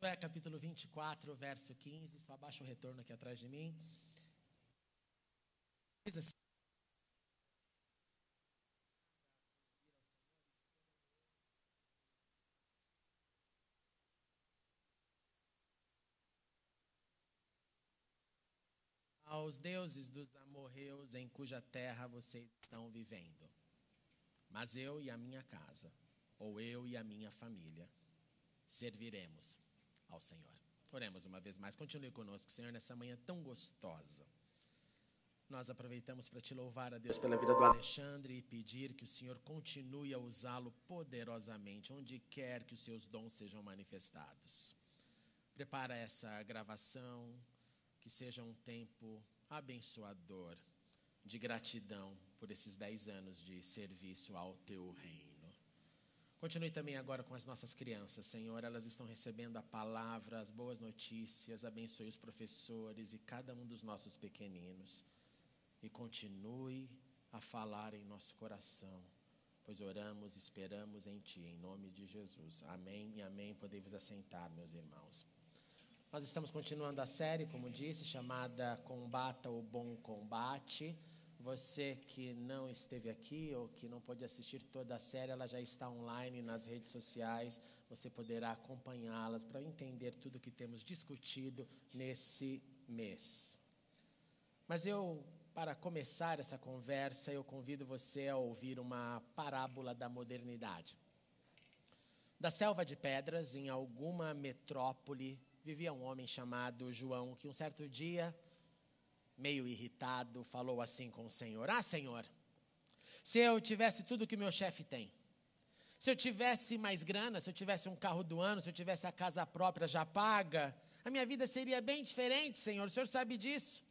Josué capítulo 24, verso 15, só abaixa o retorno aqui atrás de mim. Diz assim: aos deuses dos amorreus em cuja terra vocês estão vivendo. Mas eu e a minha casa, ou eu e a minha família, serviremos ao Senhor. Oremos uma vez mais. Continue conosco, Senhor, nessa manhã tão gostosa. Nós aproveitamos para te louvar, a Deus, pela vida do Alexandre e pedir que o Senhor continue a usá-lo poderosamente, onde quer que os seus dons sejam manifestados. Prepara essa gravação, que seja um tempo abençoador, de gratidão por esses 10 anos de serviço ao teu reino. Continue também agora com as nossas crianças, Senhor. Elas estão recebendo a palavra, as boas notícias. Abençoe os professores e cada um dos nossos pequeninos. E continue a falar em nosso coração, pois oramos e esperamos em Ti, em nome de Jesus. Amém e amém. Podem vos assentar, meus irmãos. Nós estamos continuando a série, como disse, chamada Combata o Bom Combate. Você que não esteve aqui ou que não pôde assistir toda a série, ela já está online nas redes sociais. Você poderá acompanhá-las para entender tudo que temos discutido nesse mês. Mas para começar essa conversa, eu convido você a ouvir uma parábola da modernidade. Da selva de pedras, em alguma metrópole, vivia um homem chamado João, que um certo dia, meio irritado, falou assim com o Senhor: Ah, Senhor, se eu tivesse tudo que meu chefe tem, se eu tivesse mais grana, se eu tivesse um carro do ano, se eu tivesse a casa própria já paga, a minha vida seria bem diferente, Senhor, o Senhor sabe disso.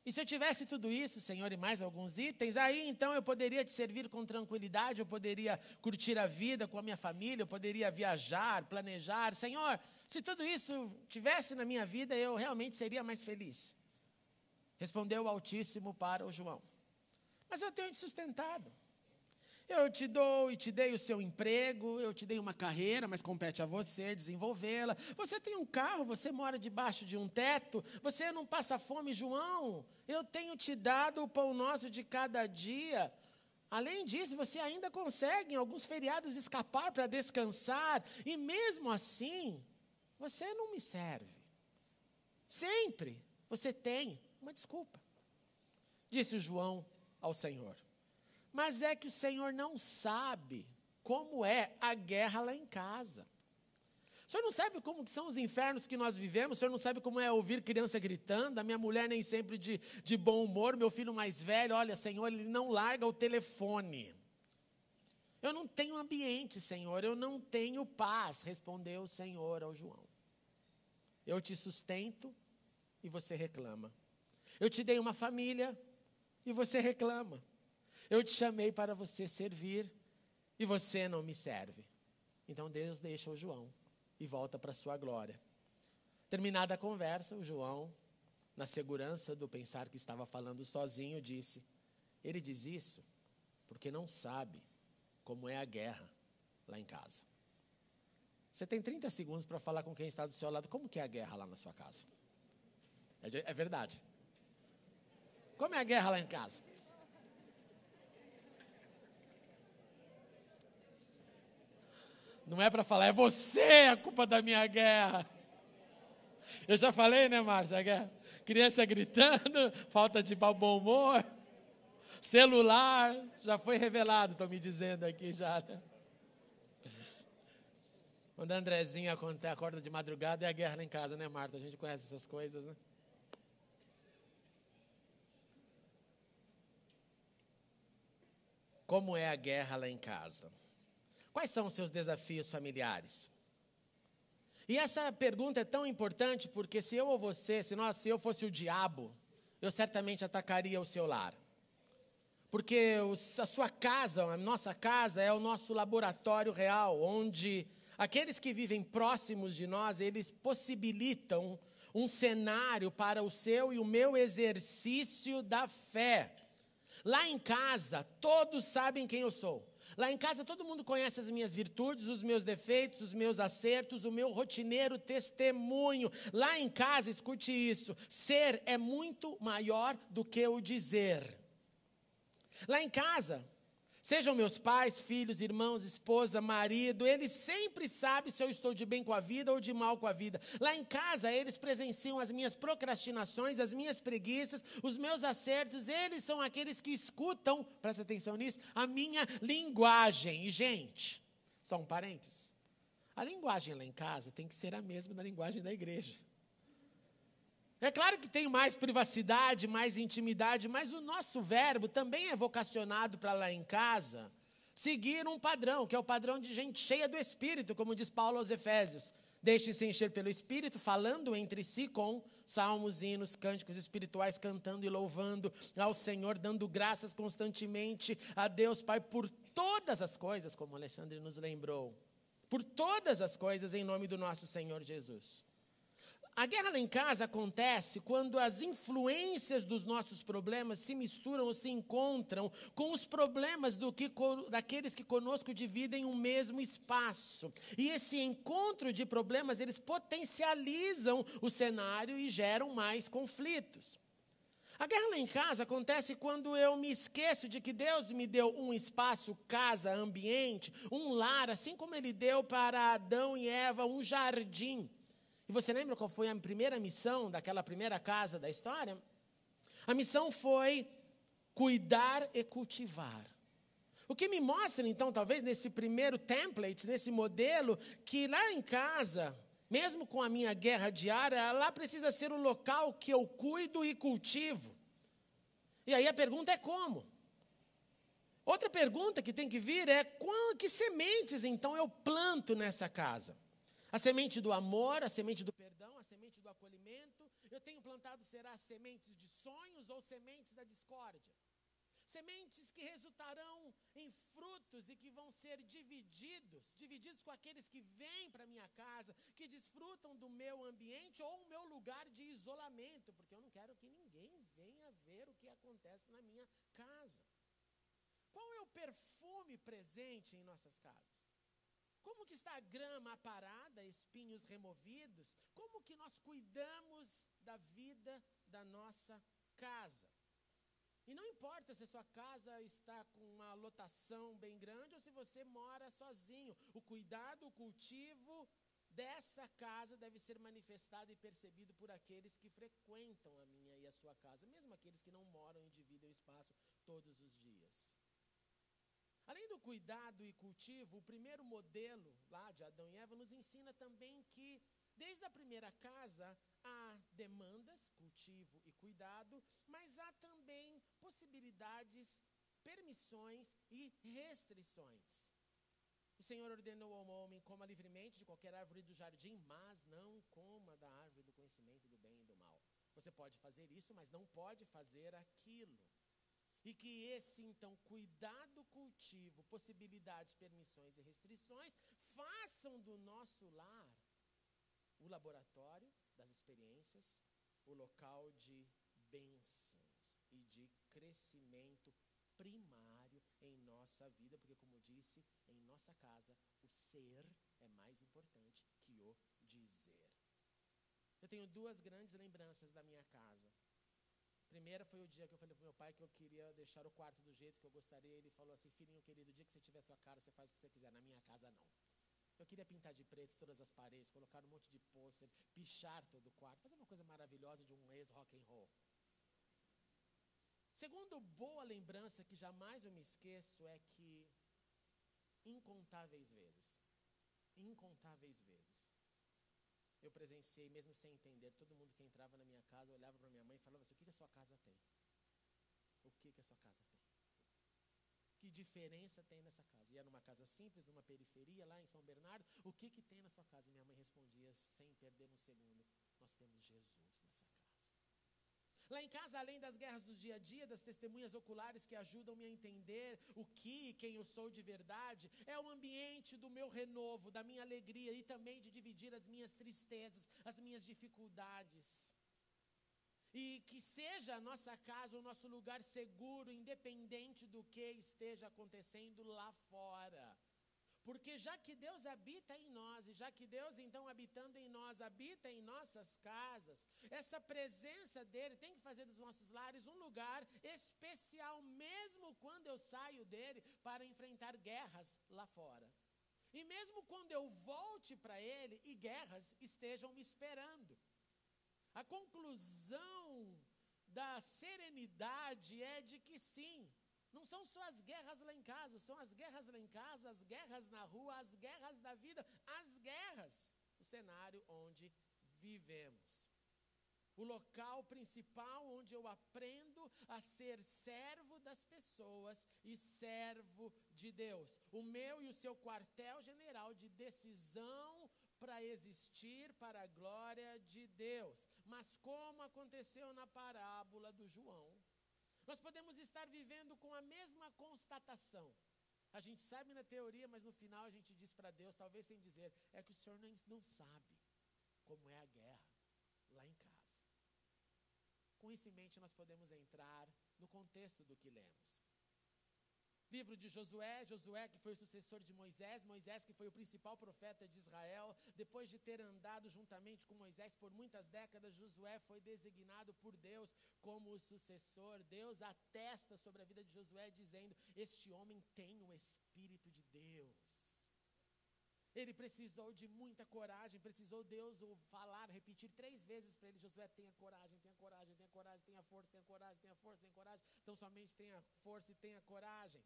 E se eu tivesse tudo isso, Senhor, e mais alguns itens, aí então eu poderia te servir com tranquilidade, eu poderia curtir a vida com a minha família, eu poderia viajar, planejar. Senhor, se tudo isso tivesse na minha vida, eu realmente seria mais feliz. Respondeu o Altíssimo para o João: Mas eu tenho te sustentado. Eu te dou e te dei o seu emprego, eu te dei uma carreira, mas compete a você desenvolvê-la. Você tem um carro, você mora debaixo de um teto, você não passa fome, João. Eu tenho te dado o pão nosso de cada dia. Além disso, você ainda consegue em alguns feriados escapar para descansar. E mesmo assim, você não me serve. Sempre você tem uma desculpa. Disse o João ao Senhor: Mas é que o Senhor não sabe como é a guerra lá em casa. O Senhor não sabe como são os infernos que nós vivemos. O Senhor não sabe como é ouvir criança gritando. A minha mulher nem sempre de bom humor. Meu filho mais velho, olha, Senhor, ele não larga o telefone. Eu não tenho ambiente, Senhor. Eu não tenho paz, respondeu o Senhor ao João. Eu te sustento e você reclama. Eu te dei uma família e você reclama. Eu te chamei para você servir e você não me serve. Então Deus deixa o João e volta para a sua glória. Terminada a conversa, o João, na segurança do pensar que estava falando sozinho, disse: Ele diz isso porque não sabe como é a guerra lá em casa. Você tem 30 segundos para falar com quem está do seu lado. Como que é a guerra lá na sua casa? É verdade. Como é a guerra lá em casa? Não é para falar, é você a culpa da minha guerra. Eu já falei, né, Márcia? A guerra. Criança gritando, falta de bom humor, celular, já foi revelado, estão me dizendo aqui já. Né? Quando a Andrezinha acorda de madrugada, é a guerra lá em casa, né, Marta? A gente conhece essas coisas, né? Como é a guerra lá em casa? Quais são os seus desafios familiares? E essa pergunta é tão importante porque se eu ou você, se eu fosse o diabo, eu certamente atacaria o seu lar. Porque a sua casa, a nossa casa é o nosso laboratório real, onde aqueles que vivem próximos de nós, eles possibilitam um cenário para o seu e o meu exercício da fé. Lá em casa, todos sabem quem eu sou. Lá em casa todo mundo conhece as minhas virtudes, os meus defeitos, os meus acertos, o meu rotineiro testemunho. Lá em casa, escute isso, ser é muito maior do que o dizer. Lá em casa, sejam meus pais, filhos, irmãos, esposa, marido, eles sempre sabem se eu estou de bem com a vida ou de mal com a vida. Lá em casa, eles presenciam as minhas procrastinações, as minhas preguiças, os meus acertos. Eles são aqueles que escutam, presta atenção nisso, a minha linguagem. E, gente, só um parênteses. A linguagem lá em casa tem que ser a mesma da linguagem da igreja. É claro que tem mais privacidade, mais intimidade, mas o nosso verbo também é vocacionado para lá em casa seguir um padrão, que é o padrão de gente cheia do Espírito, como diz Paulo aos Efésios. Deixem-se encher pelo Espírito, falando entre si com salmos, hinos, cânticos espirituais, cantando e louvando ao Senhor, dando graças constantemente a Deus Pai por todas as coisas, como Alexandre nos lembrou. Por todas as coisas, em nome do nosso Senhor Jesus. A guerra lá em casa acontece quando as influências dos nossos problemas se misturam ou se encontram com os problemas daqueles que conosco dividem o mesmo espaço. E esse encontro de problemas, eles potencializam o cenário e geram mais conflitos. A guerra lá em casa acontece quando eu me esqueço de que Deus me deu um espaço, casa, ambiente, um lar, assim como Ele deu para Adão e Eva um jardim. E você lembra qual foi a primeira missão daquela primeira casa da história? A missão foi cuidar e cultivar. O que me mostra, então, talvez nesse primeiro template, nesse modelo, que lá em casa, mesmo com a minha guerra diária, lá precisa ser o local que eu cuido e cultivo. E aí a pergunta é como? Outra pergunta que tem que vir é que sementes, então, eu planto nessa casa? A semente do amor, a semente do perdão, a semente do acolhimento. Eu tenho plantado, será sementes de sonhos ou sementes da discórdia? Sementes que resultarão em frutos e que vão ser divididos com aqueles que vêm para a minha casa, que desfrutam do meu ambiente ou o meu lugar de isolamento, porque eu não quero que ninguém venha ver o que acontece na minha casa. Qual é o perfume presente em nossas casas? Como que está a grama aparada, espinhos removidos? Como que nós cuidamos da vida da nossa casa? E não importa se a sua casa está com uma lotação bem grande ou se você mora sozinho. O cuidado, o cultivo desta casa deve ser manifestado e percebido por aqueles que frequentam a minha e a sua casa, mesmo aqueles que não moram e dividem o espaço todos os dias. Além do cuidado e cultivo, o primeiro modelo lá de Adão e Eva nos ensina também que, desde a primeira casa, há demandas, cultivo e cuidado, mas há também possibilidades, permissões e restrições. O Senhor ordenou ao homem: coma livremente de qualquer árvore do jardim, mas não coma da árvore do conhecimento do bem e do mal. Você pode fazer isso, mas não pode fazer aquilo. E que esse, então, cuidado, cultivo, possibilidades, permissões e restrições façam do nosso lar o laboratório das experiências, o local de bênçãos e de crescimento primário em nossa vida, porque, como disse, em nossa casa, o ser é mais importante que o dizer. Eu tenho duas grandes lembranças da minha casa. A primeira foi o dia que eu falei para o meu pai que eu queria deixar o quarto do jeito que eu gostaria. Ele falou assim: filhinho querido, o dia que você tiver sua cara, você faz o que você quiser. Na minha casa, não. Eu queria pintar de preto todas as paredes, colocar um monte de pôster, pichar todo o quarto, fazer uma coisa maravilhosa de um ex-rock and roll. Segundo boa lembrança que jamais eu me esqueço é que incontáveis vezes, eu presenciei, mesmo sem entender, todo mundo que entrava na minha casa olhava para minha mãe e falava assim: o que a sua casa tem? O que a sua casa tem? Que diferença tem nessa casa? E era numa casa simples, numa periferia, lá em São Bernardo. O que tem na sua casa? E minha mãe respondia, sem perder um segundo: nós temos Jesus nessa casa. Lá em casa, além das guerras do dia a dia, das testemunhas oculares que ajudam-me a entender o que e quem eu sou de verdade, é o ambiente do meu renovo, da minha alegria e também de dividir as minhas tristezas, as minhas dificuldades. E que seja a nossa casa, o nosso lugar seguro, independente do que esteja acontecendo lá fora. Porque já que Deus habita em nós, e já que Deus então habitando em nós, habita em nossas casas, essa presença dele tem que fazer dos nossos lares um lugar especial, mesmo quando eu saio dele para enfrentar guerras lá fora. E mesmo quando eu volte para ele e guerras estejam me esperando. A conclusão da serenidade é de que sim, não são só as guerras lá em casa, são as guerras lá em casa, as guerras na rua, as guerras da vida, as guerras, o cenário onde vivemos. O local principal onde eu aprendo a ser servo das pessoas e servo de Deus. O meu e o seu quartel-general de decisão para existir para a glória de Deus. Mas como aconteceu na parábola do João, nós podemos estar vivendo com a mesma constatação. A gente sabe na teoria, mas no final a gente diz para Deus, talvez sem dizer, é que o Senhor não sabe como é a guerra lá em casa. Com isso em mente, nós podemos entrar no contexto do que lemos. Livro de Josué, Josué que foi o sucessor de Moisés, Moisés que foi o principal profeta de Israel. Depois de ter andado juntamente com Moisés por muitas décadas, Josué foi designado por Deus como o sucessor. Deus atesta sobre a vida de Josué dizendo, este homem tem o Espírito de Deus. Ele precisou de muita coragem, precisou Deus falar, repetir 3 vezes para ele, Josué, tenha coragem, tenha coragem, tenha coragem, tenha força, tenha coragem, tenha força, tenha coragem. Então somente tenha força e tenha coragem.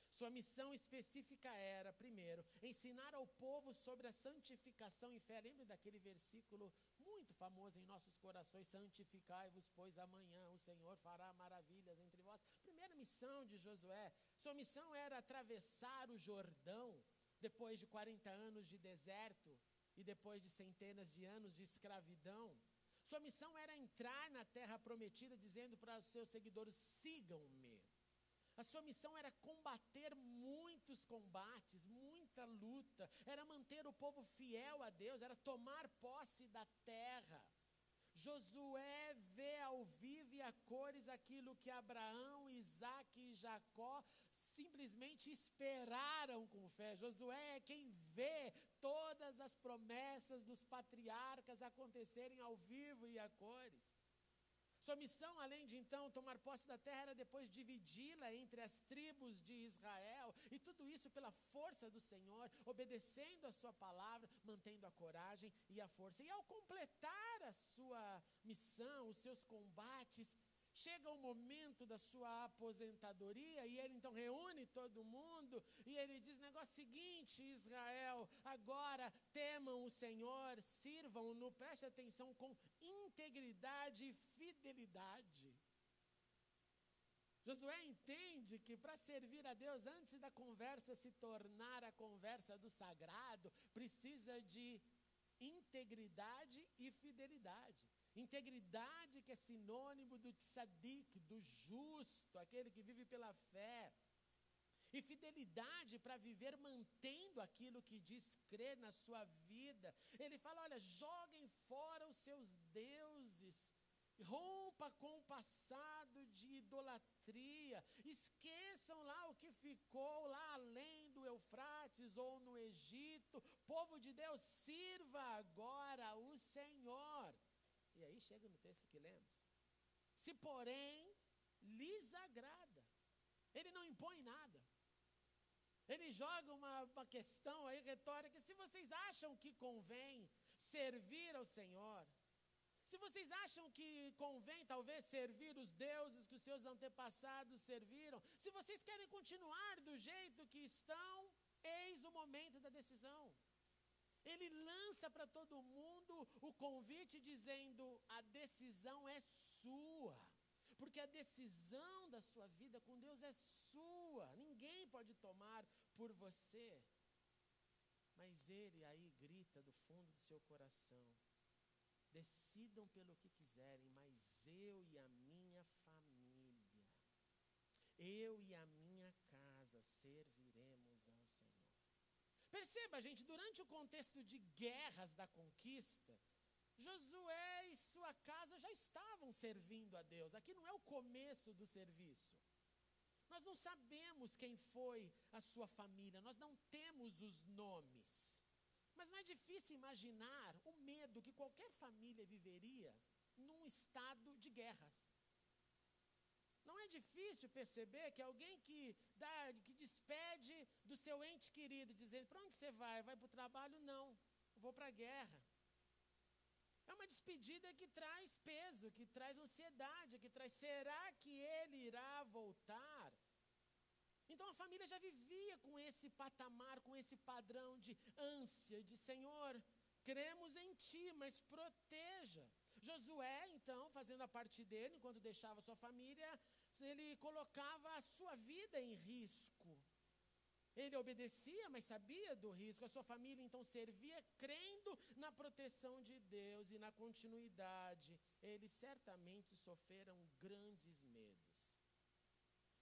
Sua missão específica era, primeiro, ensinar ao povo sobre a santificação e fé. Lembre daquele versículo muito famoso em nossos corações, santificai-vos, pois amanhã o Senhor fará maravilhas entre vós. Primeira missão de Josué, sua missão era atravessar o Jordão, depois de 40 anos de deserto e depois de centenas de anos de escravidão. Sua missão era entrar na terra prometida, dizendo para os seus seguidores, sigam-me. A sua missão era combater muitos combates, muita luta, era manter o povo fiel a Deus, era tomar posse da terra. Josué vê ao vivo e a cores aquilo que Abraão, Isaque e Jacó simplesmente esperaram com fé. Josué é quem vê todas as promessas dos patriarcas acontecerem ao vivo e a cores. Sua missão, além de então tomar posse da terra, era depois dividi-la entre as tribos de Israel. E tudo isso pela força do Senhor, obedecendo a sua palavra, mantendo a coragem e a força. E ao completar a sua missão, os seus combates, chega o momento da sua aposentadoria e ele então reúne todo mundo e ele diz o negócio seguinte, Israel, agora temam o Senhor, sirvam-no, preste atenção, com integridade e fidelidade. Josué entende que para servir a Deus, antes da conversa se tornar a conversa do sagrado, precisa de integridade e fidelidade. Integridade que é sinônimo do tzadik, do justo, aquele que vive pela fé. E fidelidade para viver mantendo aquilo que diz crer na sua vida. Ele fala, olha, joguem fora os seus deuses, rompa com o passado de idolatria, esqueçam lá o que ficou lá além do Eufrates ou no Egito. Povo de Deus, sirva agora o Senhor. E aí chega no texto que lemos. Se porém lhes agrada, ele não impõe nada. Ele joga uma questão aí retórica, se vocês acham que convém servir ao Senhor, se vocês acham que convém talvez servir os deuses que os seus antepassados serviram, se vocês querem continuar do jeito que estão, eis o momento da decisão. Ele lança para todo mundo o convite dizendo, a decisão é sua. Porque a decisão da sua vida com Deus é sua. Ninguém pode tomar por você. Mas ele aí grita do fundo do seu coração, decidam pelo que quiserem, mas eu e a minha família, eu e a minha casa serviremos ao Senhor. Perceba, gente, durante o contexto de guerras da conquista, Josué e sua casa já estavam servindo a Deus. Aqui não é o começo do serviço. Nós não sabemos quem foi a sua família, nós não temos os nomes. Mas não é difícil imaginar o medo que qualquer família viveria num estado de guerras. Não é difícil perceber que alguém que despede do seu ente querido, dizendo, para onde você vai? Vai para o trabalho? Não, vou para a guerra. É uma despedida que traz peso, que traz ansiedade, que traz, será que ele irá voltar? Então a família já vivia com esse patamar, com esse padrão de ânsia, de Senhor, cremos em Ti, mas proteja. Josué, então, fazendo a parte dele, enquanto deixava sua família, ele colocava a sua vida em risco. Ele obedecia, mas sabia do risco. A sua família, então, servia crendo na proteção de Deus e na continuidade. Eles certamente sofreram grandes medos.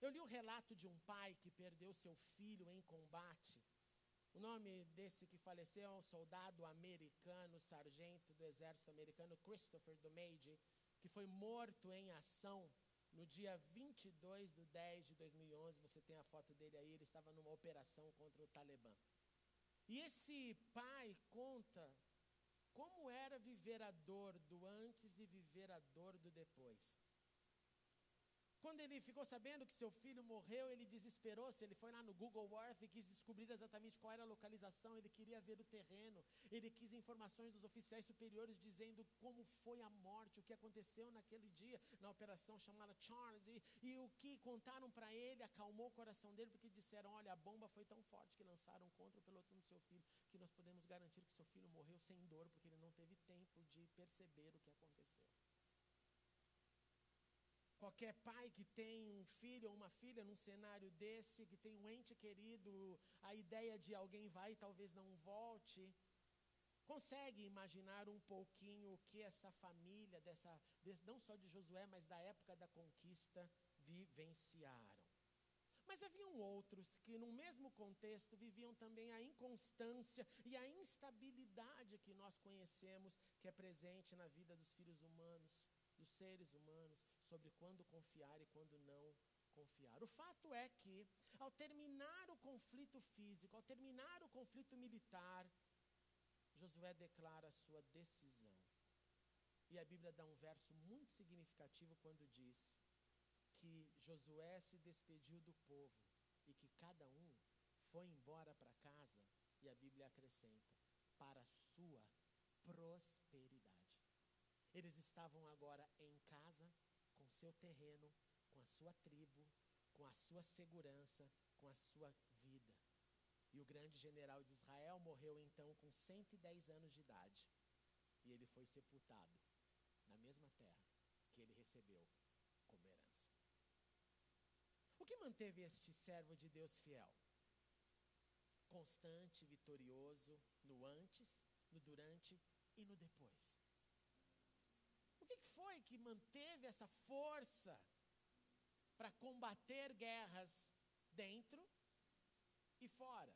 Eu li o relato de um pai que perdeu seu filho em combate. O nome desse que faleceu é um soldado americano, sargento do exército americano, Christopher Domage, que foi morto em ação no dia 22/10/2011. Você tem a foto dele aí, ele estava numa operação contra o Talibã. E esse pai conta como era viver a dor do antes e viver a dor do depois. Quando ele ficou sabendo que seu filho morreu, ele desesperou-se, ele foi lá no Google Earth e quis descobrir exatamente qual era a localização, ele queria ver o terreno, ele quis informações dos oficiais superiores dizendo como foi a morte, o que aconteceu naquele dia, na operação chamada Charles, e o que contaram para ele acalmou o coração dele, porque disseram, olha, a bomba foi tão forte que lançaram contra o pelotão do seu filho, que nós podemos garantir que seu filho morreu sem dor, porque ele não teve tempo de perceber o que aconteceu. Qualquer pai que tem um filho ou uma filha num cenário desse, que tem um ente querido, a ideia de alguém vai e talvez não volte, consegue imaginar um pouquinho o que essa família, não só de Josué, mas da época da conquista, vivenciaram. Mas haviam outros que no mesmo contexto viviam também a inconstância e a instabilidade que nós conhecemos, que é presente na vida dos filhos humanos, dos seres humanos, sobre quando confiar e quando não confiar. O fato é que, ao terminar o conflito físico, ao terminar o conflito militar, Josué declara a sua decisão. E a Bíblia dá um verso muito significativo quando diz que Josué se despediu do povo e que cada um foi embora para casa, e a Bíblia acrescenta, para a sua prosperidade. Eles estavam agora em casa, com seu terreno, com a sua tribo, com a sua segurança, com a sua vida. E o grande general de Israel morreu então com 110 anos de idade. E ele foi sepultado na mesma terra que ele recebeu como herança. O que manteve este servo de Deus fiel? Constante, vitorioso, no antes, no durante e no depois. O que foi que manteve essa força para combater guerras dentro e fora?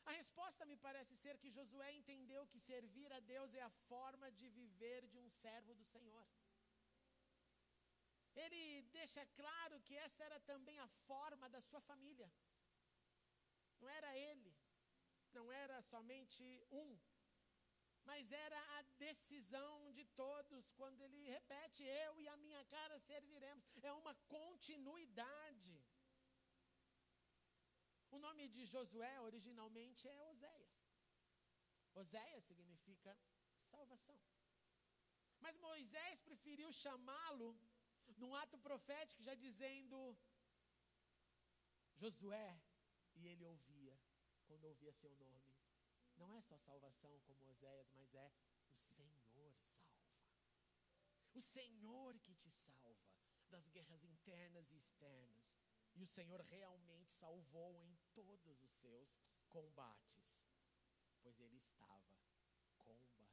A resposta me parece ser que Josué entendeu que servir a Deus é a forma de viver de um servo do Senhor. Ele deixa claro que esta era também a forma da sua família. Não era ele, não era somente um, mas era a decisão de todos, quando ele repete, eu e a minha casa serviremos. É uma continuidade. O nome de Josué originalmente é Oséias. Oséias significa salvação. Mas Moisés preferiu chamá-lo num ato profético, já dizendo Josué, e ele ouvia, quando ouvia seu nome, não é só salvação como Oséias, mas é o Senhor salva. O Senhor que te salva das guerras internas e externas. E o Senhor realmente salvou em todos os seus combates, pois ele estava combatendo.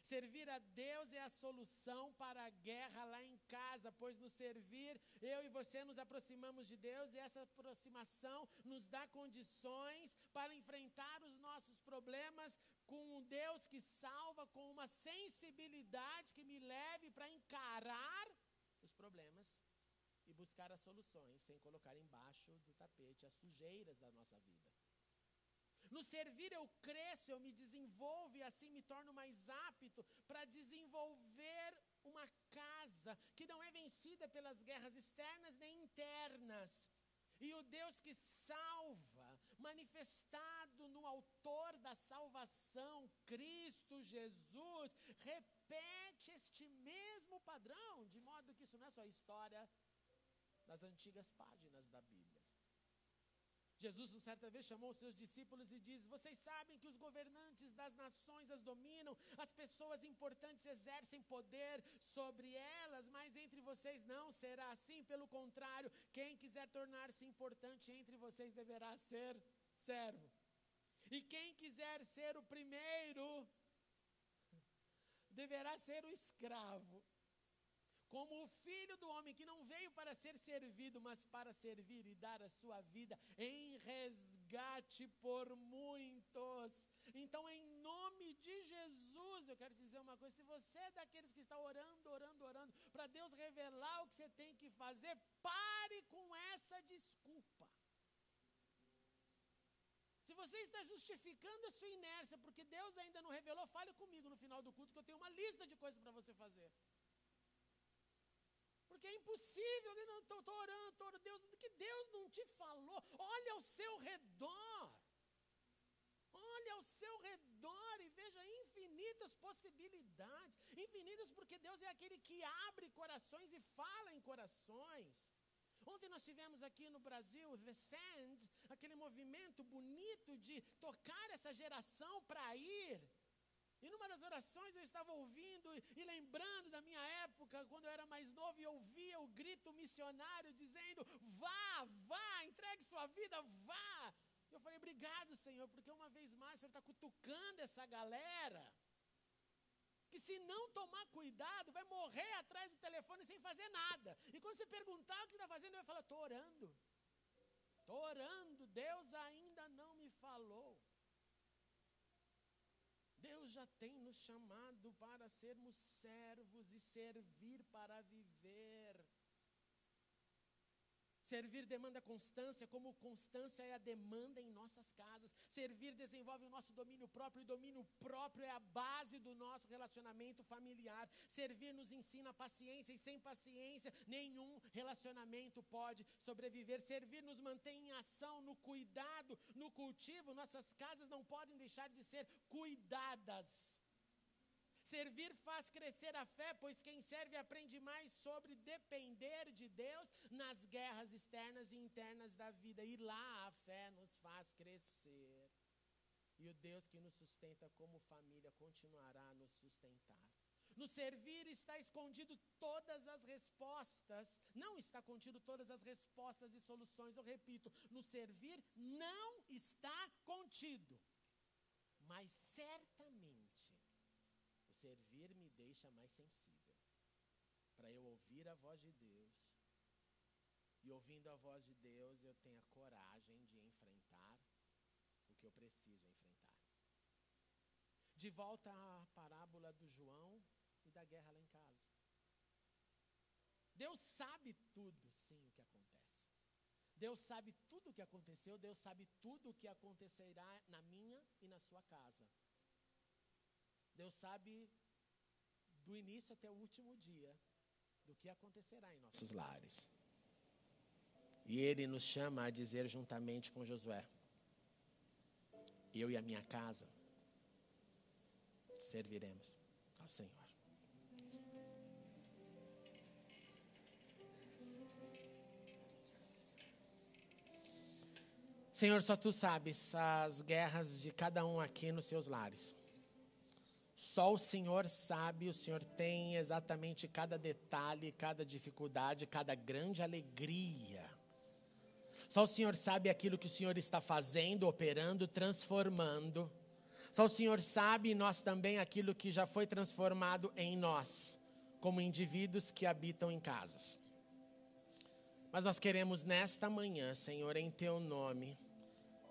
Servir a Deus é a solução para a guerra lá em casa, pois no servir, eu e você nos aproximamos de Deus e essa aproximação nos dá condições para enfrentar os nossos problemas com um Deus que salva, com uma sensibilidade que me leve para encarar os problemas e buscar as soluções, sem colocar embaixo do tapete as sujeiras da nossa vida. No servir eu cresço, eu me desenvolvo e assim me torno mais apto para desenvolver uma casa que não é vencida pelas guerras externas nem internas. E o Deus que salva, manifestado no autor da salvação, Cristo Jesus, repete este mesmo padrão, de modo que isso não é só história das antigas páginas da Bíblia. Jesus, certa vez, chamou os seus discípulos e diz: vocês sabem que os governantes das nações as dominam, as pessoas importantes exercem poder sobre elas, mas entre vocês não será assim. Pelo contrário, quem quiser tornar-se importante entre vocês deverá ser servo. E quem quiser ser o primeiro, deverá ser o escravo. Como o Filho do Homem, que não veio para ser servido, mas para servir e dar a sua vida em resgate por muitos. Então, em nome de Jesus, eu quero dizer uma coisa: se você é daqueles que está orando, para Deus revelar o que você tem que fazer, pare com essa desculpa. Se você está justificando a sua inércia, porque Deus ainda não revelou, fale comigo no final do culto, que eu tenho uma lista de coisas para você fazer. Porque é impossível, eu não estou orando, Deus, que Deus não te falou. Olha ao seu redor. Olha ao seu redor e veja infinitas possibilidades. Infinitas, porque Deus é aquele que abre corações e fala em corações. Ontem nós tivemos aqui no Brasil The Sand, aquele movimento bonito de tocar essa geração para ir. E numa das orações eu estava ouvindo e lembrando da minha época, quando eu era mais novo, e ouvia o grito missionário dizendo: vá, entregue sua vida, vá. Eu falei: obrigado, Senhor, porque uma vez mais o Senhor está cutucando essa galera, que se não tomar cuidado, vai morrer atrás do telefone sem fazer nada. E quando você perguntar o que está fazendo, ele vai falar: estou orando, Deus ainda não me falou. Deus já tem nos chamado para sermos servos e servir para viver. Servir demanda constância, como constância é a demanda em nossas casas. Servir desenvolve o nosso domínio próprio, e domínio próprio é a base do nosso relacionamento familiar. Servir nos ensina paciência, e sem paciência nenhum relacionamento pode sobreviver. Servir nos mantém em ação, no cuidado, no cultivo. Nossas casas não podem deixar de ser cuidadas. Servir faz crescer a fé, pois quem serve aprende mais sobre depender de Deus nas guerras externas e internas da vida. E lá a fé nos faz crescer. E o Deus que nos sustenta como família continuará a nos sustentar. No servir está escondido todas as respostas. Não está contido todas as respostas e soluções. Eu repito, no servir não está contido. Mas certamente o servir me deixa mais sensível para eu ouvir a voz de Deus. E ouvindo a voz de Deus, eu tenho a coragem de enfrentar o que eu preciso enfrentar. De volta à parábola do João e da guerra lá em casa. Deus sabe tudo, sim, o que acontece. Deus sabe tudo o que aconteceu. Deus sabe tudo o que acontecerá na minha e na sua casa. Deus sabe do início até o último dia do que acontecerá em nossos lares. E Ele nos chama a dizer juntamente com Josué: eu e a minha casa serviremos ao Senhor. Senhor, só Tu sabes as guerras de cada um aqui nos seus lares. Só o Senhor sabe, o Senhor tem exatamente cada detalhe, cada dificuldade, cada grande alegria. Só o Senhor sabe aquilo que o Senhor está fazendo, operando, transformando. Só o Senhor sabe, e nós também, aquilo que já foi transformado em nós, como indivíduos que habitam em casas. Mas nós queremos nesta manhã, Senhor, em Teu nome,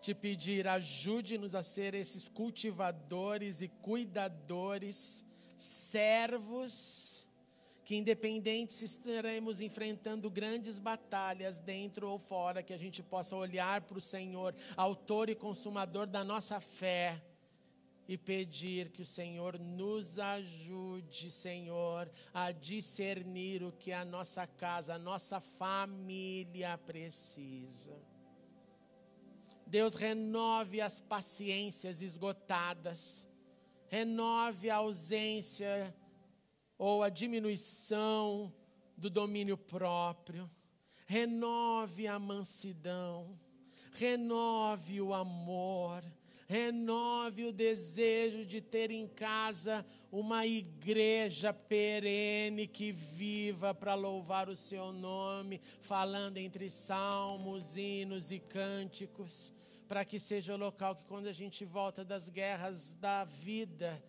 te pedir, ajude-nos a ser esses cultivadores e cuidadores, servos, que independente se estaremos enfrentando grandes batalhas dentro ou fora, que a gente possa olhar para o Senhor, autor e consumador da nossa fé, e pedir que o Senhor nos ajude, Senhor, a discernir o que a nossa casa, a nossa família precisa. Deus, renove as paciências esgotadas, renove a ausência ou a diminuição do domínio próprio, renove a mansidão, renove o amor, renove o desejo de ter em casa uma igreja perene que viva para louvar o seu nome, falando entre salmos, hinos e cânticos, para que seja o local que quando a gente volta das guerras da vida,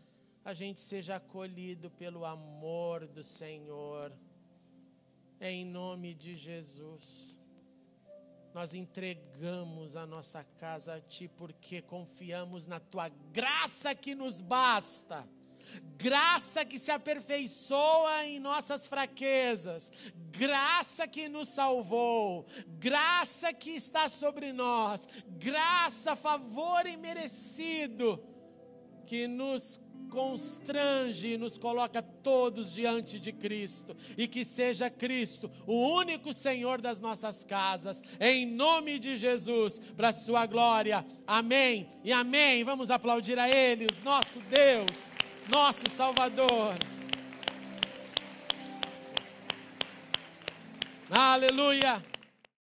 a gente seja acolhido pelo amor do Senhor. Em nome de Jesus, nós entregamos a nossa casa a Ti, porque confiamos na Tua graça que nos basta, graça que se aperfeiçoa em nossas fraquezas, graça que nos salvou, graça que está sobre nós, graça, favor imerecido, que nos constrange e nos coloca todos diante de Cristo, e que seja Cristo o único Senhor das nossas casas, em nome de Jesus, para a sua glória, amém e amém. Vamos aplaudir a Ele, o nosso Deus, nosso Salvador. Aleluia.